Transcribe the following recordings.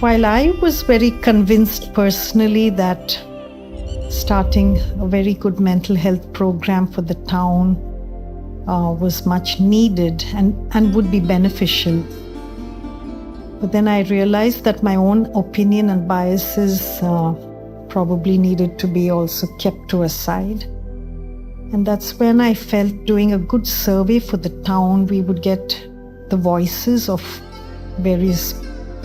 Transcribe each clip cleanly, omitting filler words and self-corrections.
While I was very convinced personally that starting a very good mental health program for the town was much needed and would be beneficial. But then I realized that my own opinion and biases probably needed to be also kept to a side. And that's when I felt doing a good survey for the town, we would get the voices of various,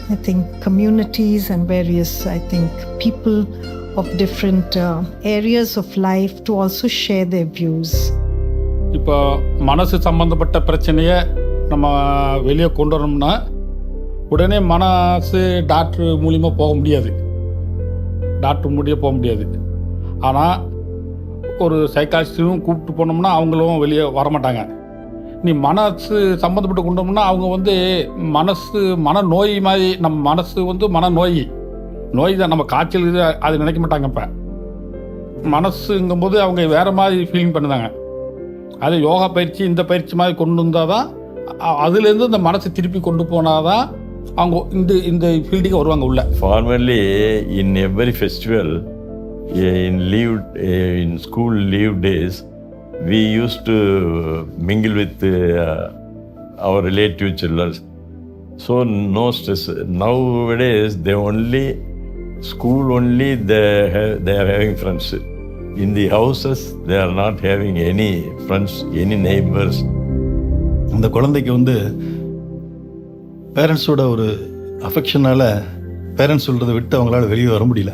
I think, communities and various, I think, people of different areas of life to also share their views. இப்போ மனசு சம்பந்தப்பட்ட பிரச்சனையை நம்ம வெளியே கொண்டு வரணும்னா உடனே மனசு டாக்டர் மூலிமா போக முடியாது, போக முடியாது. ஆனால் ஒரு சைக்காலஜிஸ்டும் கூப்பிட்டு போனோம்னா அவங்களும் வெளியே வரமாட்டாங்க. நீ மனசு சம்மந்தப்பட்டு கொண்டோம்னா அவங்க மனநோய் மாதிரி, நம்ம மனசு மனநோய் தான், நம்ம காய்ச்சல் இது அது நினைக்க மாட்டாங்க. இப்போ மனசுங்கும்போது அவங்க வேறு மாதிரி ஃபீலிங் பண்ணுதாங்க. அது யோகா பயிற்சி இந்த பயிற்சி மாதிரி கொண்டு வந்தால் தான் அதுலேருந்து இந்த மனசை திருப்பி கொண்டு போனால் தான் அவங்க இந்த ஃபீல்டுக்கு வருவாங்க உள்ள. Formerly in every festival, in school leave days, we used to mingle with our relative children. So no stress. Nowadays school only they are having friends. In the houses they are not having any friends, any neighbors. அந்த குழந்தைக்கு பேரண்ட்ஸோட ஒரு அஃபெக்ஷனால் parents சொல்கிறத விட்டு அவங்களால வெளியே வர முடியல.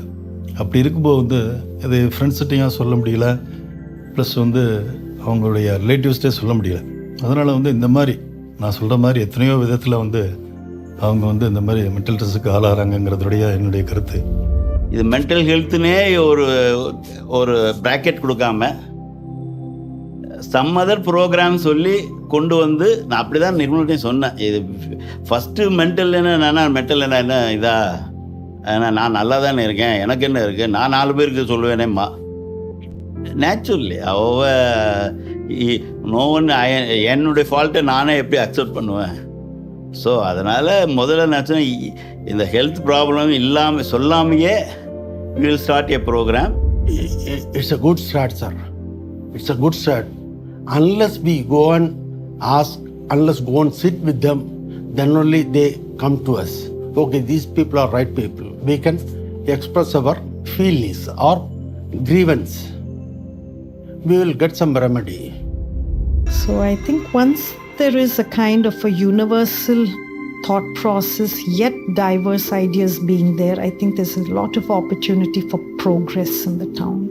அப்படி இருக்கும்போது இது ஃப்ரெண்ட்ஸ்கிட்டையும் சொல்ல முடியல, ப்ளஸ் அவங்களுடைய ரிலேட்டிவ்ஸ்டே சொல்ல முடியல. அதனால் இந்த மாதிரி நான் சொல்கிற மாதிரி எத்தனையோ விதத்தில் அவங்க இந்த மாதிரி மென்டல் ஸ்ட்ரெஸ்ஸுக்கு ஆளாகிறாங்கங்கிறதுடைய என்னுடைய கருத்து. இது மென்டல் ஹெல்த்துனே ஒரு ப்ராக்கெட் கொடுக்காம சம் அதர் ப்ரோக்ராம் சொல்லி கொண்டு நான் அப்படி தான் நிர்மல்கிட்டையும் சொன்னேன். இது ஃபஸ்ட்டு மென்டல் என்ன இதா, ஏன்னா நான் நல்லா தானே இருக்கேன், எனக்கு என்ன இருக்குது, நான் 4 பேருக்கு சொல்லுவேனேம்மா. நேச்சுரலி நோ ஒன் என்னுடைய ஃபால்ட்டை நானே எப்படி அக்செப்ட் பண்ணுவேன். ஸோ அதனால் முதல்ல நான் இந்த ஹெல்த் ப்ராப்ளம் இல்லாமல் சொல்லாமையே we will start a program. It's a good start, sir. It's a good start. Unless we go and ask, unless go and sit with them, then only they come to us. Okay, these people are right people. We can express our feelings or grievance. We will get some remedy. So I think once there is a kind of a universal thought process, yet diverse ideas being there, I think there's a lot of opportunity for progress in the town.